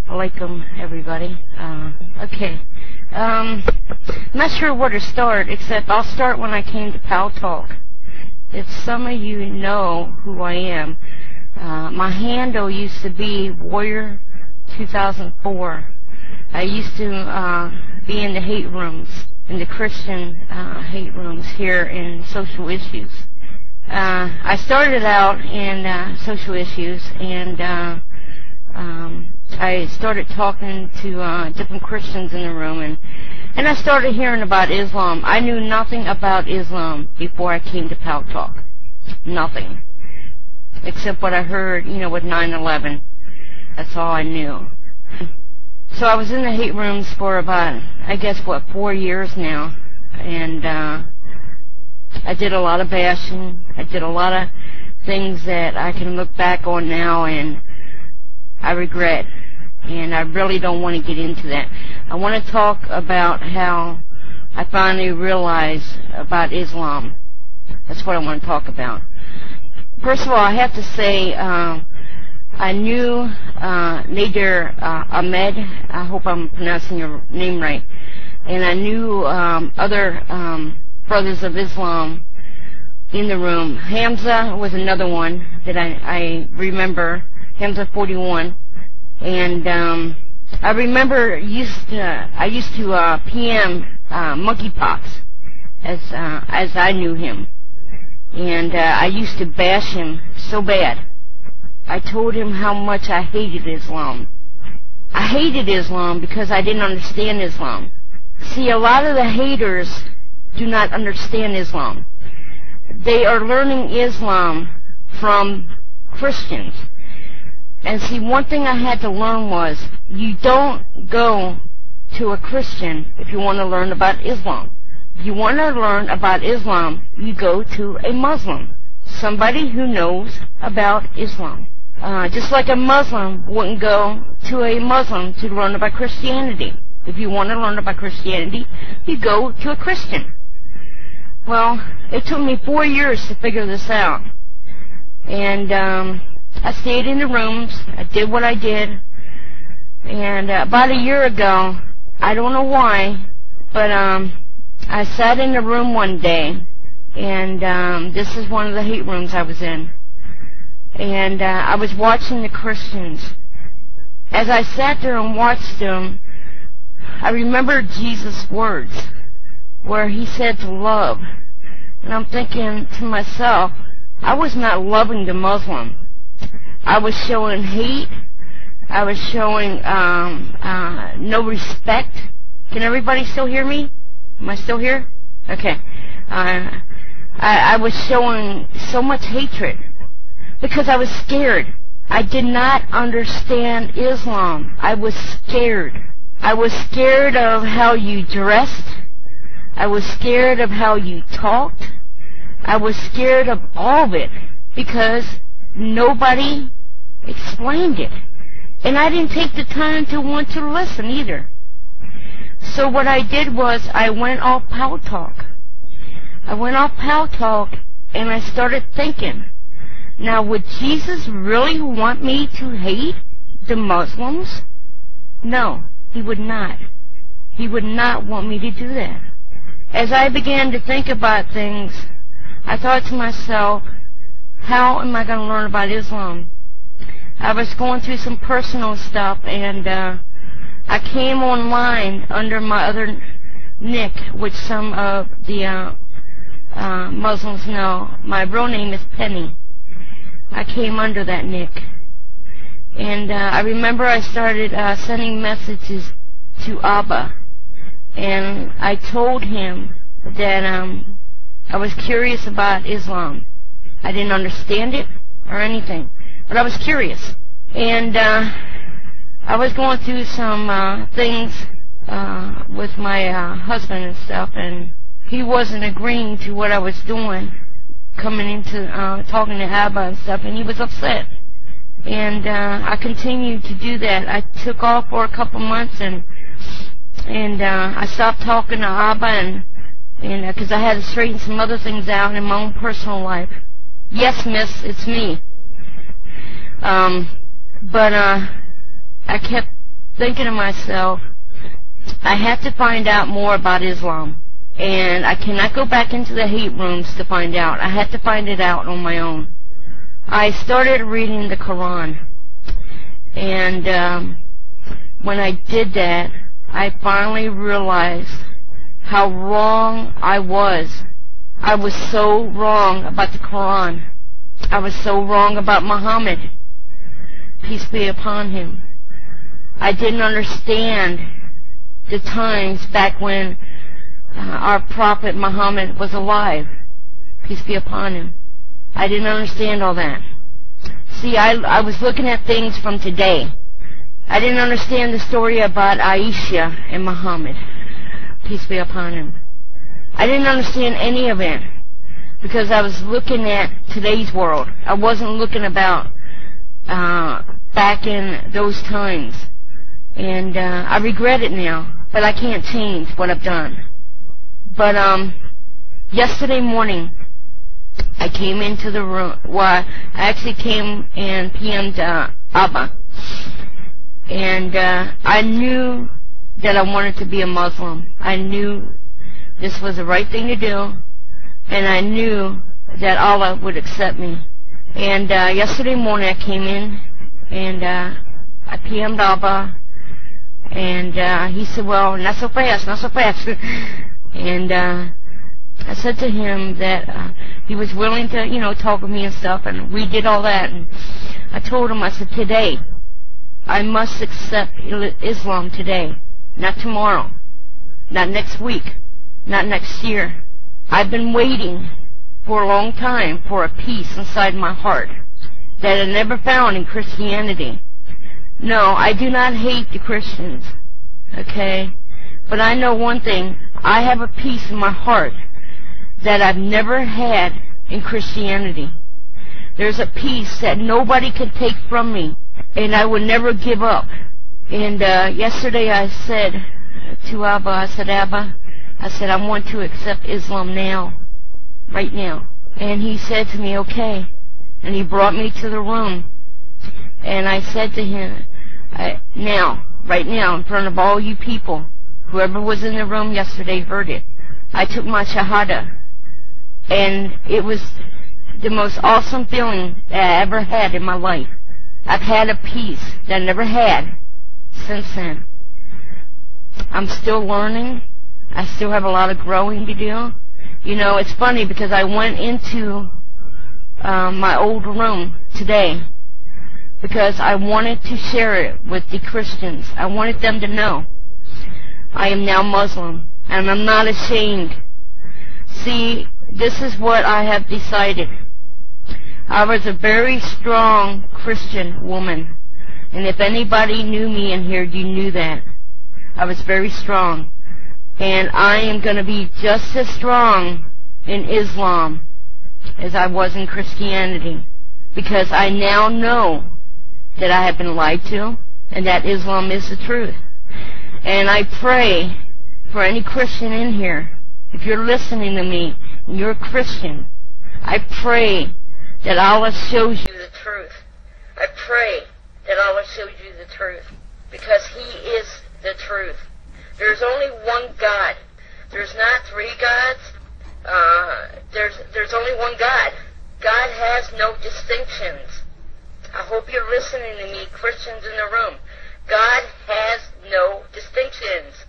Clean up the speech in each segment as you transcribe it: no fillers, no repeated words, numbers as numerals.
Alaikum, everybody. Okay. I'm not sure where to start, except I'll start when I came to Paltalk. If some of you know who I am, my handle used to be Warrior 2004. I used to be in the hate rooms, in the Christian hate rooms here in social issues. I started out in social issues, and I started talking to different Christians in the room, and I started hearing about Islam. I knew nothing about Islam before I came to Paltalk. Nothing. Except what I heard, with 9/11. That's all I knew. So I was in the hate rooms for about, 4 years now. And I did a lot of bashing. I did a lot of things that I can look back on now and I regret. And I really don't want to get into that. I want to talk about how I finally realized about Islam. That's what I want to talk about. First of all, I have to say I knew Nader Ahmed. I hope I'm pronouncing your name right. And I knew other brothers of Islam in the room. Hamza was another one that I remember. Hamza 41. And I remember I used to PM Monkeypox as I knew him. And I used to bash him so bad. I told him how much I hated Islam. I hated Islam because I didn't understand Islam. See, a lot of the haters do not understand Islam. They are learning Islam from Christians. And see, one thing I had to learn was, you don't go to a Christian if you want to learn about Islam. If you want to learn about Islam, you go to a Muslim, somebody who knows about Islam. Just like a Muslim wouldn't go to a Muslim to learn about Christianity. If you want to learn about Christianity, you go to a Christian. Well, it took me 4 years to figure this out. And I stayed in the rooms. I did what I did. And about a year ago, I don't know why, but I sat in the room one day, and this is one of the hate rooms I was in. And I was watching the Christians. As I sat there and watched them, I remembered Jesus' words, where he said to love. And I'm thinking to myself, I was not loving the Muslim. I was showing hate. I was showing no respect. Can everybody still hear me? Am I still here? Okay. I was showing so much hatred because I was scared. I did not understand Islam. I was scared. I was scared of how you dressed. I was scared of how you talked. I was scared of all of it because nobody explained it. And I didn't take the time to want to listen either. So what I did was I went off Paltalk. I went off Paltalk and I started thinking, now would Jesus really want me to hate the Muslims? No, he would not. He would not want me to do that. As I began to think about things, I thought to myself, how am I going to learn about Islam? I was going through some personal stuff, and I came online under my other nick, which some of the Muslims know. My real name is Penny. I came under that nick. And I remember I started sending messages to Abba. And I told him that I was curious about Islam. I didn't understand it or anything, but I was curious. And I was going through some things with my husband and stuff, and he wasn't agreeing to what I was doing, coming into talking to Abba and stuff, and he was upset. And I continued to do that. I took off for a couple months, and I stopped talking to Abba, and because I had to straighten some other things out in my own personal life. Yes, miss, it's me. But I kept thinking to myself, I have to find out more about Islam. And I cannot go back into the hate rooms to find out. I had to find it out on my own. I started reading the Quran. And when I did that, I finally realized how wrong I was. I was so wrong about the Quran. I was so wrong about Muhammad. Peace be upon him. I didn't understand the times back when our Prophet Muhammad was alive. Peace be upon him. I didn't understand all that. See, I was looking at things from today. I didn't understand the story about Aisha and Muhammad. Peace be upon him. I didn't understand any of it because I was looking at today's world. I wasn't looking about back in those times. And I regret it now, but I can't change what I've done. But yesterday morning, I came into the room. Well, I actually came and PM'd Abba. And I knew that I wanted to be a Muslim. I knew this was the right thing to do. And I knew that Allah would accept me. And yesterday morning I came in and I PM'd Abba. And he said, well, not so fast, not so fast. And I said to him that he was willing to, you know, talk with me and stuff, and we did all that. And I told him, I said, today, I must accept Islam today, not tomorrow, not next week, not next year. I've been waiting for a long time for a peace inside my heart that I never found in Christianity. No, I do not hate the Christians, okay? But I know one thing. I have a peace in my heart that I've never had in Christianity. There's a peace that nobody can take from me, and I would never give up. And yesterday I said to Abba, I said, Abba, I want to accept Islam now, right now. And he said to me, okay. And he brought me to the room. And I said to him, now, right now, in front of all you people, whoever was in the room yesterday heard it. I took my Shahada. And it was the most awesome feeling that I ever had in my life. I've had a peace that I never had since then. I'm still learning. I still have a lot of growing to do. You know, it's funny because I went into my old room today because I wanted to share it with the Christians. I wanted them to know I am now Muslim, and I'm not ashamed. See, this is what I have decided. I was a very strong Christian woman, and if anybody knew me in here, you knew that. I was very strong, and I am going to be just as strong in Islam as I was in Christianity, because I now know that I have been lied to, and that Islam is the truth. And I pray for any Christian in here, if you're listening to me, and you're a Christian, I pray that Allah shows you the truth. I pray that Allah shows you the truth, because He is the truth. There's only one God. There's not three gods. There's only one God. God has no distinctions. I hope you're listening to me, Christians in the room. God has no distinctions.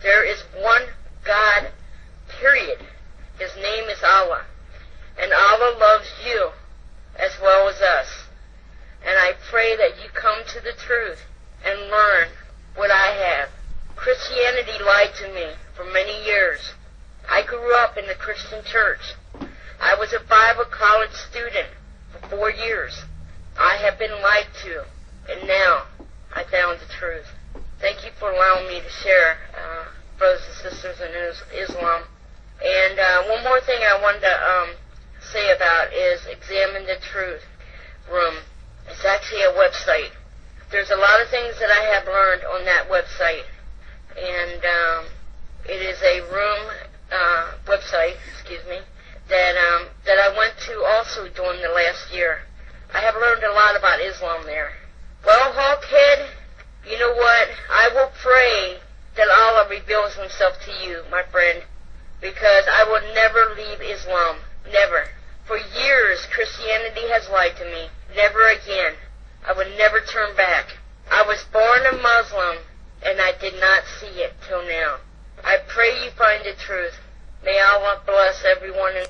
There is one God, period. His name is Allah. And Allah loves you as well as us. And I pray that you come to the truth and learn what I have. Christianity lied to me for many years. I grew up in the Christian church. I was a Bible college student for 4 years. I have been lied to, and now I found the truth. Thank you for allowing me to share, brothers and sisters in Islam. And one more thing I wanted to say about is Examine the Truth Room. It's actually a website. There's a lot of things that I have learned on that website. And it is a website, that I went to also during the last year. I have learned a lot about Islam there. Well, Hawkhead, you know what? reveals himself to you, my friend, because I will never leave Islam. Never. For years, Christianity has lied to me. Never again. I would never turn back. I was born a Muslim, and I did not see it till now. I pray you find the truth. May Allah bless everyone in